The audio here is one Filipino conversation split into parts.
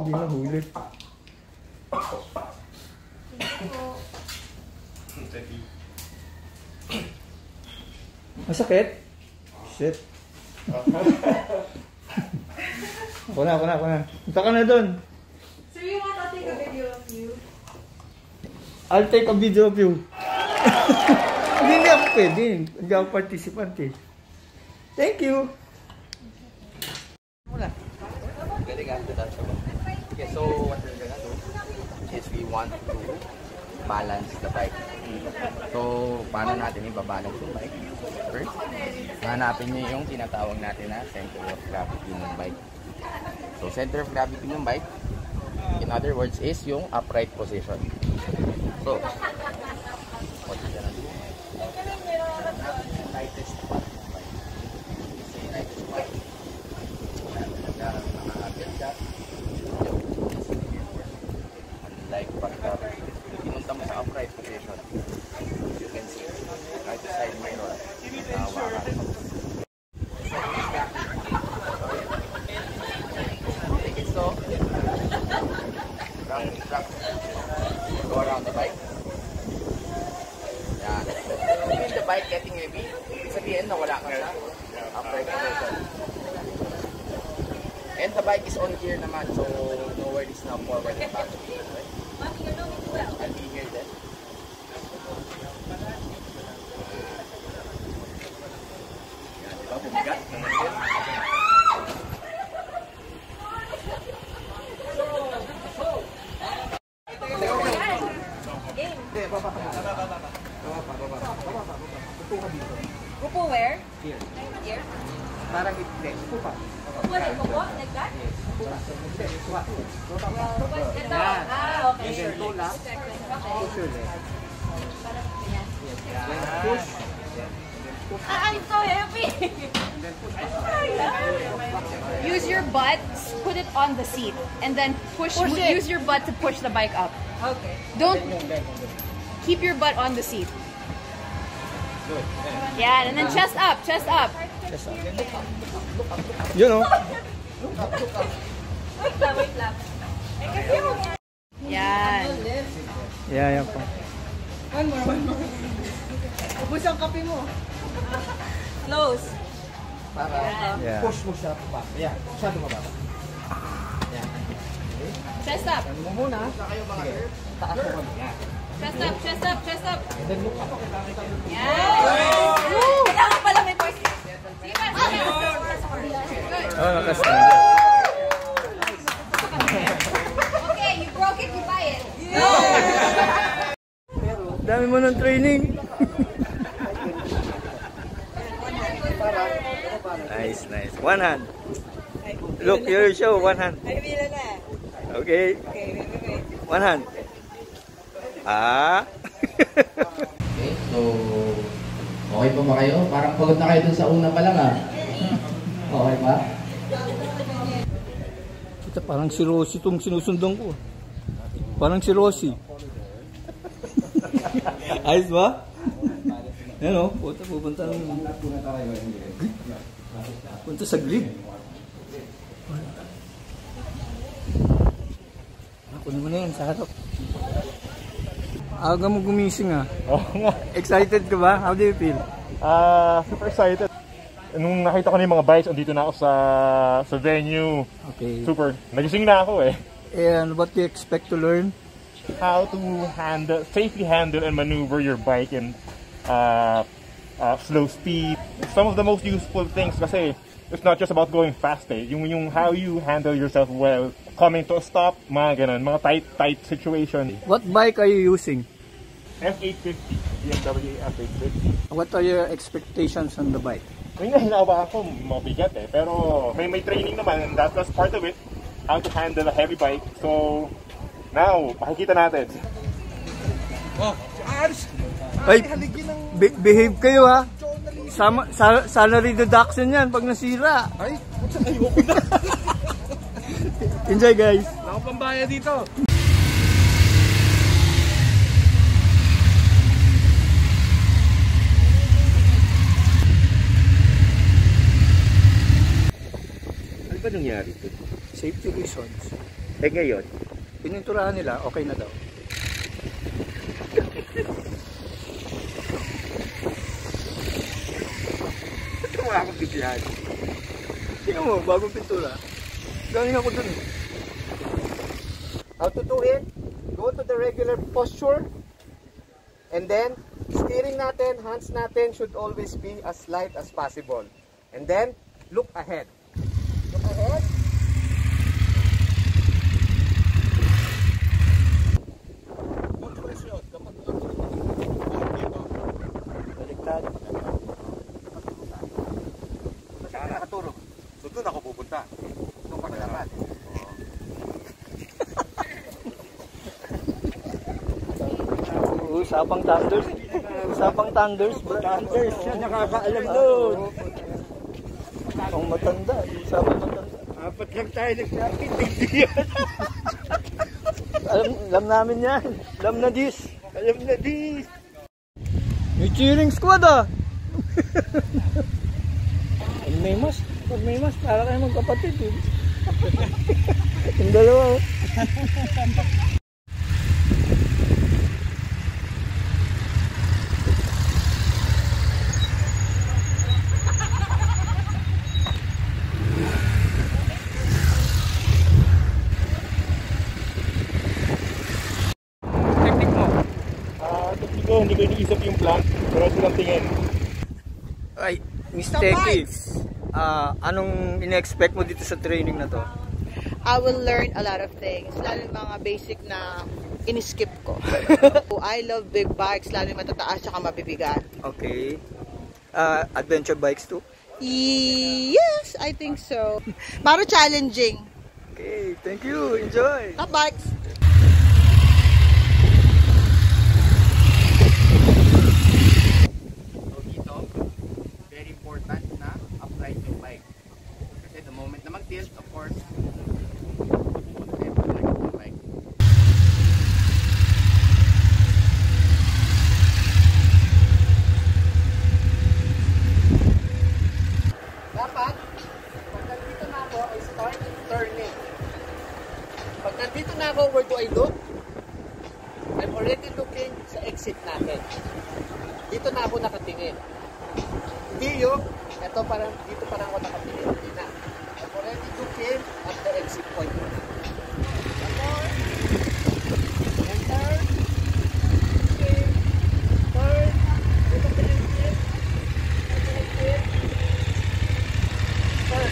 Hindi na hulit. Masakit? Shit. Ako na. Punta ka na doon. Sir, you want to take a video of you? I'll take a video of you. Hindi ako pwede. Hindi ako participant eh. Thank you. Okay, so what we're gonna do is we want to balance the bike. So, paano natin ibabalance yung bike? First, hanapin nyo yung tinatawag natin na center of gravity ng bike. So, center of gravity ng bike, in other words, is yung upright position. So, what you're gonna do, lightest part ng bike. Say, lightest part. Unlike pagka pinunta mo sa upright position, you can see right side mirror. Take it slow. Go around the bike. Yan. Feel the bike getting heavy. Ibig sabihin na wala ka sa upright position. And the bike is on gear naman, so no worries na forward and back. I'll be here then. Yan, diba? Bumigat. Upo where? Here. Here? Parang hindi. Upo pa. Upo like upo? Like that? Ito? Ah, okay. Push your leg. Push your leg. Push. I'm so happy! Use your butt, put it on the seat, and then use your butt to push the bike up. Okay. Don't keep your butt on the seat. Good. Yeah, and then chest up, chest up. You know. Wait lang. Yeah. Yeah, yan po. One more. Ubus ang kape mo. Close. Para Yeah. push mo siya pa. Yeah, masyado mababa. Yeah. Chest up. Ano mo muna? Sige. Taas mo kami. Yeah. Chest up, chest up, chest up. And then look up. Yeah. Kailangan pala may voice. Oh, nakastand. Okay, you broke it, you buy it. Dami mo ng training. Nice. One hand. Look, you show one hand. Ay, bila na. Okay. Okay, wait. One hand. Ah. Okay, so okay pa ba kayo? Parang pagod na kayo dun sa una pa lang ah. Okay ba? Kita parang si Rosie itong sinusundan ko. Parang si Rosie. Ayos ba? Yan o, pupunta sa grid. Kunin mo na yan sa harap. Aga mo gumising ah. Oo nga. Excited ka ba? How do you feel? Super excited. Nung nakita ko na yung mga bikes, andito na ako sa venue. Okay. Super. Nagising na ako eh. And what do you expect to learn? How to safely handle and maneuver your bike in slow speed. Some of the most useful things kasi it's not just about going fast eh. Yung how you handle yourself well, coming to a stop, mga ganun, mga tight situation. What bike are you using? F850, BMW F850. What are your expectations on the bike? May nahinawa ako, mabigat eh. Pero may training naman and that's part of it. How to handle a heavy bike. So, now, makikita natin. Oh, Ars! Ay, behave kayo ha. Salary deduction yan pag nasira. Ay, ayoko na. Enjoy guys. Ako pambaya dito. Ano ba nangyari ito? Safety reasons. Eh ngayon, pininturahan nila, okay na daw. Ito wala akong bibiyahan. Tingnan mo, bagong pintura. Galing ako dun. How to do it? Go to the regular posture. And then, steering natin, hands natin should always be as light as possible. And then, look ahead. Look ahead. Good position. Kapag dito. Baliktad. Saan nakaturo? So doon ako pupunta. Doon ka na dapat. Usapang thunders. Usapang thunders. Thunders. Yan nakakaalam doon. Ang matanda. Usapang matanda. Apat lang tayo nagsapit. Alam namin yan. Alam na dis. Alam na dis. May cheering squad ah. Pag may mas, para kayo magkapatid eh. Yung dalawa oh. Hindi ko iniisip yung plan, pero silang tingin. Ay, Miss Teki, anong ina-expect mo dito sa training na to? I will learn a lot of things, lalo yung mga basic na in-skip ko. I love big bikes, lalo yung matataas at mabibigat. Okay. Adventure bikes too? Yes, I think so. Maro challenging. Okay, thank you. Enjoy. Top bikes. So dito, very important na apply to bike. Kasi the moment na mag-tilt, of course, apply to bike. Dapat, pag nandito na ako, I start turning. Pag nandito na ako, where do I look? I'm already looking sa exit natin. Dito na ako nakatingin. Hindi yung, ito parang, dito parang ako nakatingin. Hindi na. I'm already looking at the exit point. Enter. Okay. Turn. Dito ka exit. Dito exit. Turn.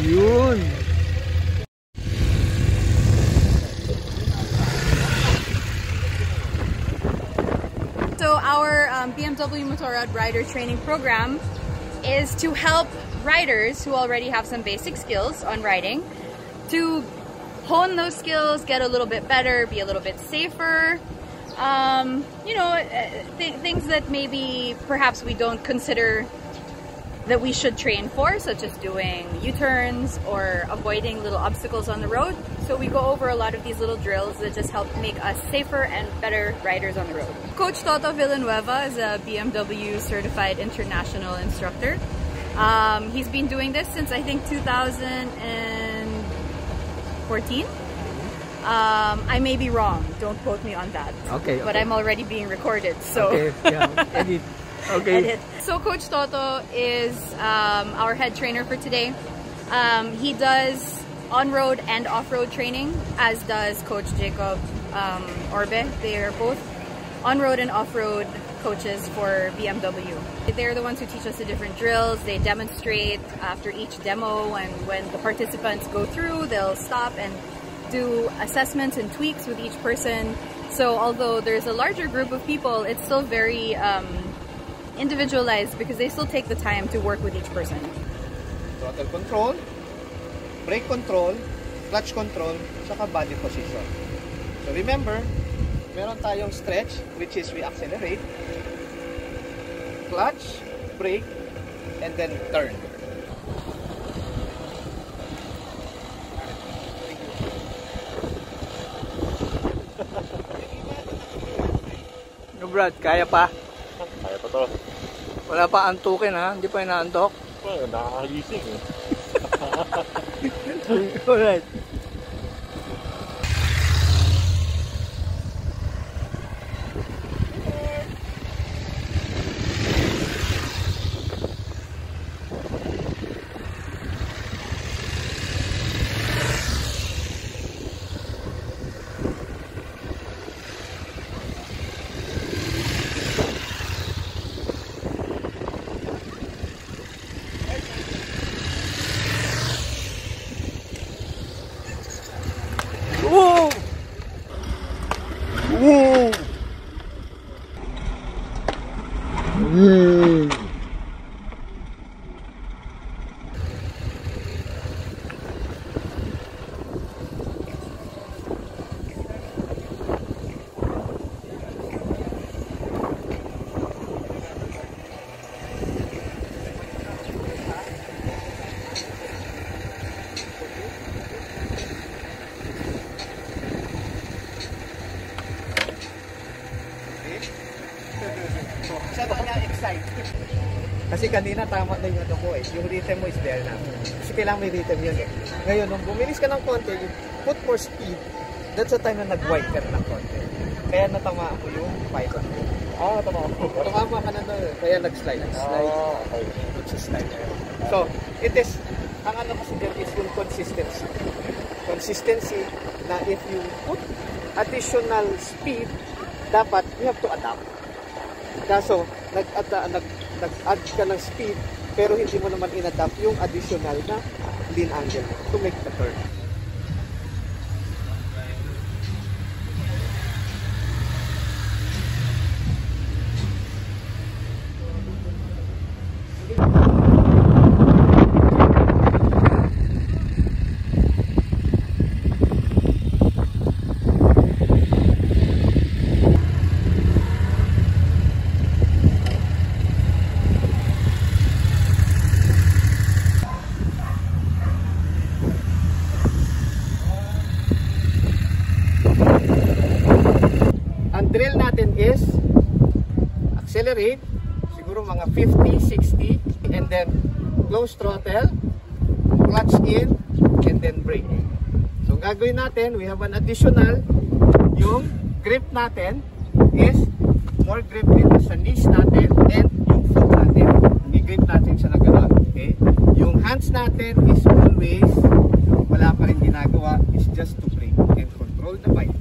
Yun. So our BMW Motorrad rider training program is to help riders who already have some basic skills on riding to hone those skills, get a little bit better, be a little bit safer. You know, things that maybe perhaps we don't consider that we should train for, such as doing U-turns or avoiding little obstacles on the road. So we go over a lot of these little drills that just help make us safer and better riders on the road. Coach Toto Villanueva is a BMW certified international instructor. He's been doing this since I think 2014. I may be wrong, don't quote me on that. Okay. But I'm already being recorded, so. Okay, yeah, edit. Okay. Edit. So Coach Toto is our head trainer for today. He does on-road and off-road training, as does Coach Jacob Orbe. They are both on-road and off-road coaches for BMW. They're the ones who teach us the different drills. They demonstrate after each demo, and when the participants go through, they'll stop and do assessments and tweaks with each person. So although there's a larger group of people, it's still very individualized because they still take the time to work with each person. Throttle control, brake control, clutch control, saka body position. So remember, meron tayong stretch, which is we accelerate, clutch, brake, and then turn. No, Brad, kaya pa? Kaya pa to. Wala pa antukin ha? Hindi pa inaantok? Well, nakakagising eh. Alright. Whoa! Whoa! Siya na na-excite. Kasi kanina tama na yung ano ko eh. Yung rhythm mo is there na. Kasi kailangan may rhythm yun eh. Ngayon, nung bumilis ka ng konti, you put more speed, that's the time na nag-wide ka na ng konti. Kaya natamaan ko yung python mo. Ah, tama ako. Tumama ka na doon. Kaya nag-slide. Okay. Slide. So, it is, ang ano kasi dyan is yung consistency. Consistency na if you put additional speed, dapat you have to adapt. Kaso, nag-add ka ng speed, pero hindi mo naman in-adapt yung additional na lean angle to make the turn. Drill natin is accelerate, siguro mga 50, 60, and then close throttle, clutch in, and then brake. So gagawin natin, we have an additional, yung grip natin is more grip dito sa knees natin and yung foot natin. I-grip natin siya na gano'n. Okay? Yung hands natin is always, wala pa rin ginagawa, is just to brake and control the bike.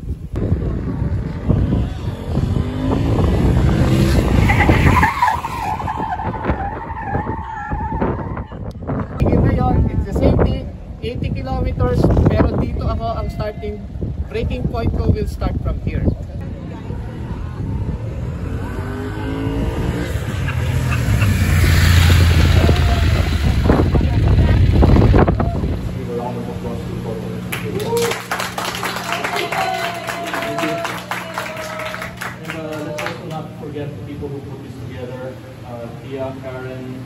It's the same thing, 80 kilometers, pero dito ako ang starting, braking point ko will start from here. Let's also not forget the people who put this together, Tia, Karen,